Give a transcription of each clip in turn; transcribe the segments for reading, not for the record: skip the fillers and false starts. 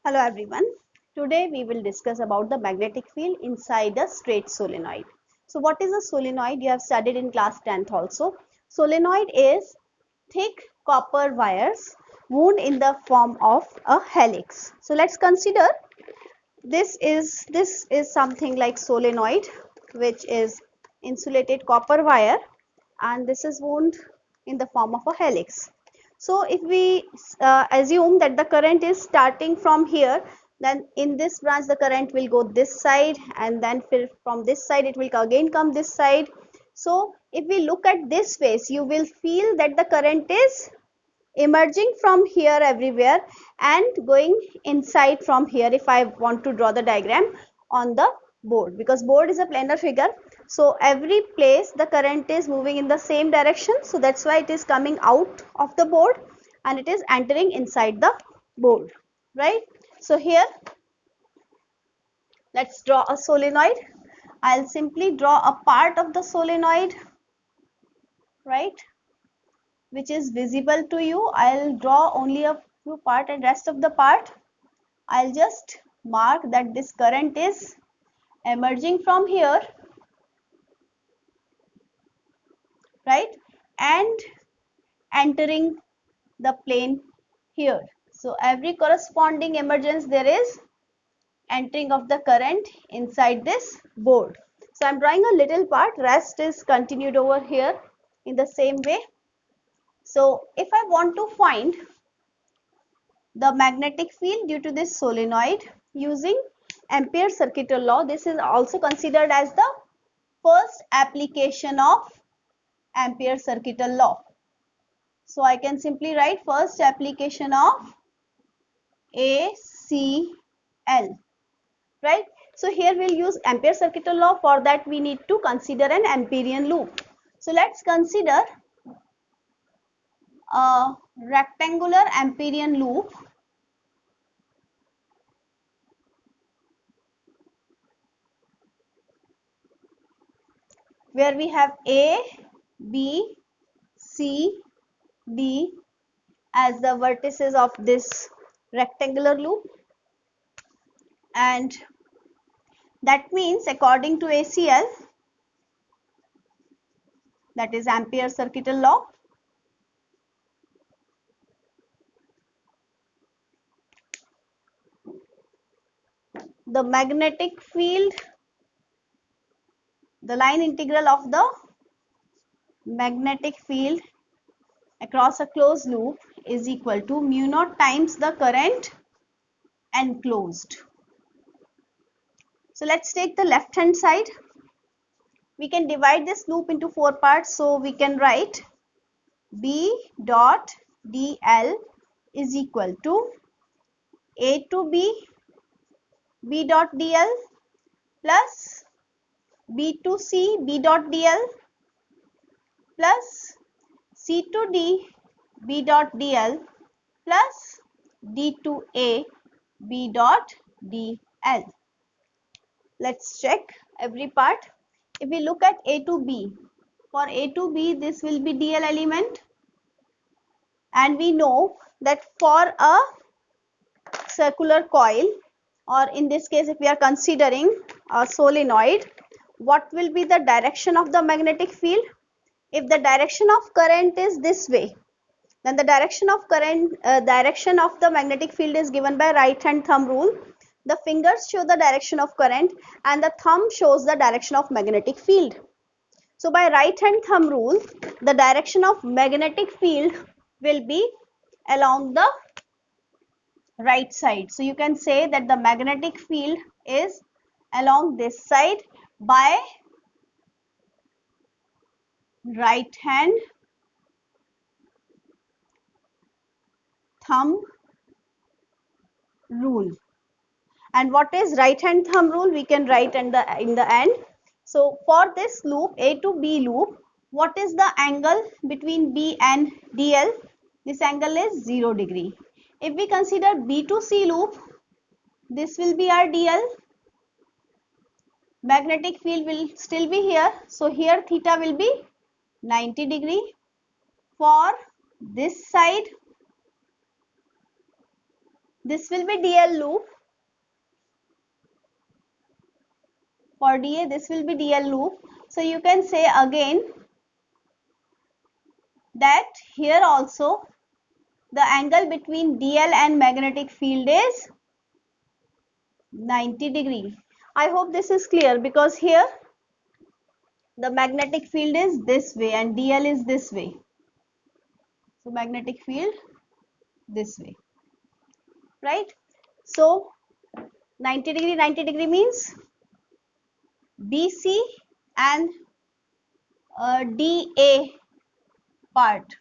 Hello everyone. Today we will discuss about the magnetic field inside a straight solenoid. So what is a solenoid? You have studied in class 10th also. Solenoid is thick copper wires wound in the form of a helix. So let's consider this is something like solenoid, which is insulated copper wire, and this is wound in the form of a helix. So if we assume that the current is starting from here, then in this branch the current will go this side, and then from this side it will again come this side. So if we look at this phase, you will feel that the current is emerging from here everywhere and going inside from here. If I want to draw the diagram on the board, because board is a planar figure, so every place the current is moving in the same direction, so that's why it is coming out of the board and it is entering inside the board, right? So here let's draw a solenoid. I'll simply draw a part of the solenoid, right, which is visible to you. I'll draw only a few part, and rest of the part I'll just mark that this current is emerging from here, right, and entering the plane here. So every corresponding emergence there is entering of the current inside this board. So I'm drawing a little part, rest is continued over here in the same way. So if I want to find the magnetic field due to this solenoid using Ampere's circuital law, this is also considered as the first application of Ampere's circuital law. So I can simply write first application of ACL, right? So here we'll use Ampere's circuital law. For that we need to consider an Amperian loop. So let's consider a rectangular Amperian loop where we have A, B, C, D as the vertices of this rectangular loop, and that means according to ACL, that is Ampere's circuital law, the magnetic field, the line integral of the magnetic field across a closed loop is equal to mu naught times the current enclosed. So let's take the left hand side. We can divide this loop into four parts, so we can write B dot dl is equal to A to B, B dot dl plus B to C, B dot dl plus C to D, B dot dl plus D to A, B dot dl. Let's check every part. If we look at A to B, for A to B this will be dl element, and we know that for a circular coil, or in this case if we are considering a solenoid, what will be the direction of the magnetic field? If the direction of current is this way, then the direction of the magnetic field is given by right hand thumb rule. The fingers show the direction of current and the thumb shows the direction of magnetic field. So by right hand thumb rule, the direction of magnetic field will be along the right side. So you can say that the magnetic field is along this side by right hand thumb rule. And what is right hand thumb rule? We can write in the end. So for this loop, A to B loop, what is the angle between B and DL? This angle is 0 degree. If we consider B to C loop, this will be our DL. Magnetic field will still be here. So here theta will be 90 degree. For this side, This will be DL loop. For DA, this will be DL loop. So you can say again that here also the angle between DL and magnetic field is 90 degree. I hope this is clear, because here the magnetic field is this way and DL is this way. So magnetic field this way, right? So 90 degree means BC and DA part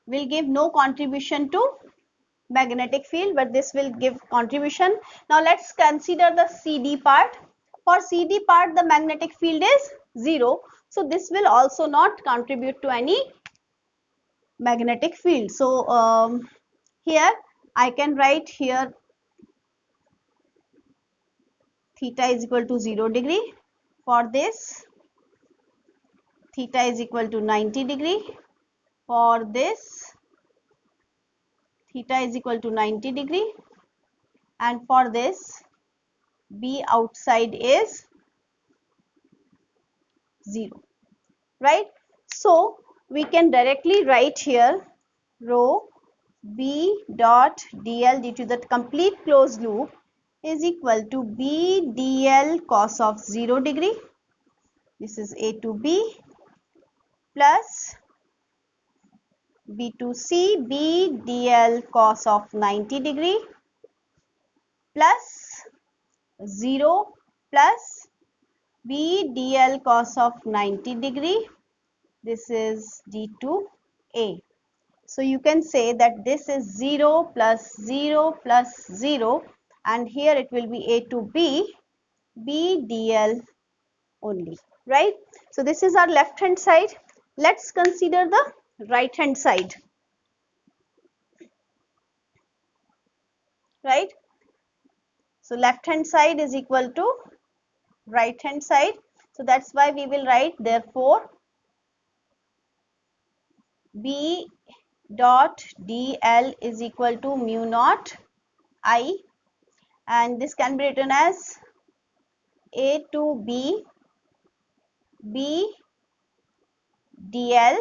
will give no contribution to magnetic field, but this will give contribution. Now let's consider the CD part. For CD part, the magnetic field is 0, so this will also not contribute to any magnetic field. So here I can write here theta is equal to 0 degree. For this, theta is equal to 90 degree. For this, theta is equal to 90 degree. And for this, B outside is 0, right? So we can directly write here rho B dot dl due to the complete closed loop is equal to B dl cos of 0 degree. This is A to B plus B to C B dl cos of 90 degree plus 0 plus B dl cos of 90 degree. This is D to A. So you can say that this is 0 plus 0 plus 0, and here it will be A to B, B dl only, right? So this is our left hand side. Let's consider the right hand side, right? So left hand side is equal to right hand side. So that's why we will write therefore B dot dl is equal to mu naught I, and this can be written as A to B, B dl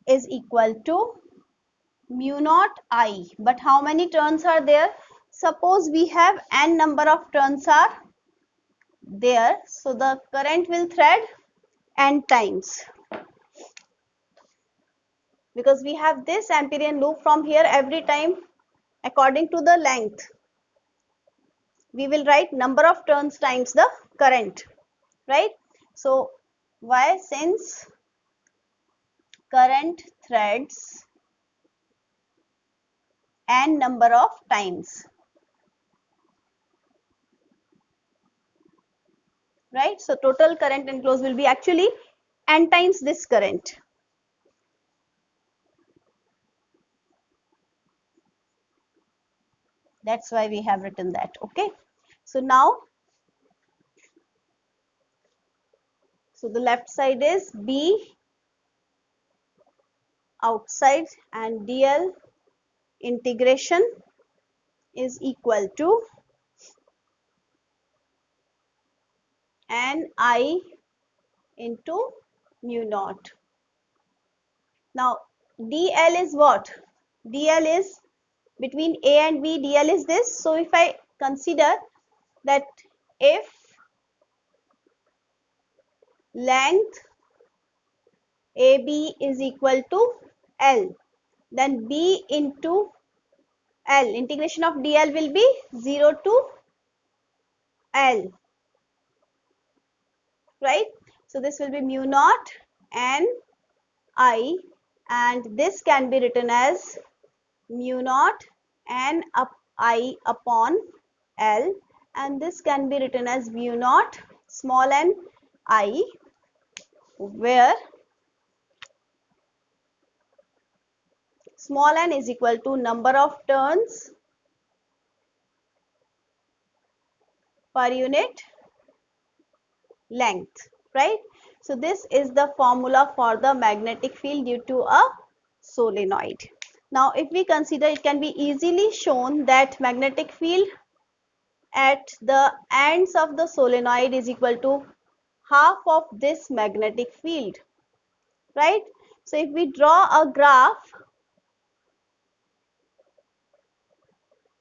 is equal to mu naught I. But how many turns are there? Suppose we have n number of turns are there, so the current will thread n times, because we have this Amperian loop from here. Every time according to the length we will write number of turns times the current, right? So why? Since current threads n number of times, right? So total current enclosed will be actually n times this current. That's why we have written that. Okay, so now, so the left side is B outside and dl integration is equal to Ni into mu naught. Now dl is what? Dl is between A and B, dl is this. So if I consider that if length AB is equal to L, then B into L, integration of dl will be 0 to L, right? So this will be mu naught n I, and this can be written as mu naught n up I upon L, and this can be written as mu naught small n I, where small n is equal to number of turns per unit length, right? So this is the formula for the magnetic field due to a solenoid. Now if we consider, it can be easily shown that magnetic field at the ends of the solenoid is equal to half of this magnetic field, right? So if we draw a graph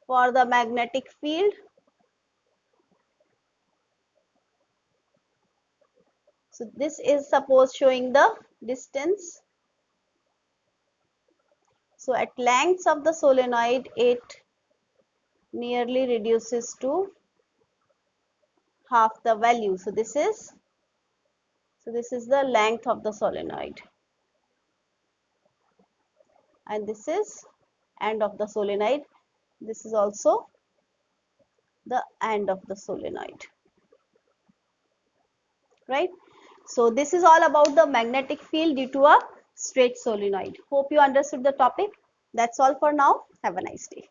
for the magnetic field, so this is suppose showing the distance. So at lengths of the solenoid, it nearly reduces to half the value. So this is the length of the solenoid, and this is end of the solenoid. This is also the end of the solenoid, right? So this is all about the magnetic field due to a straight solenoid. Hope you understood the topic. That's all for now. Have a nice day.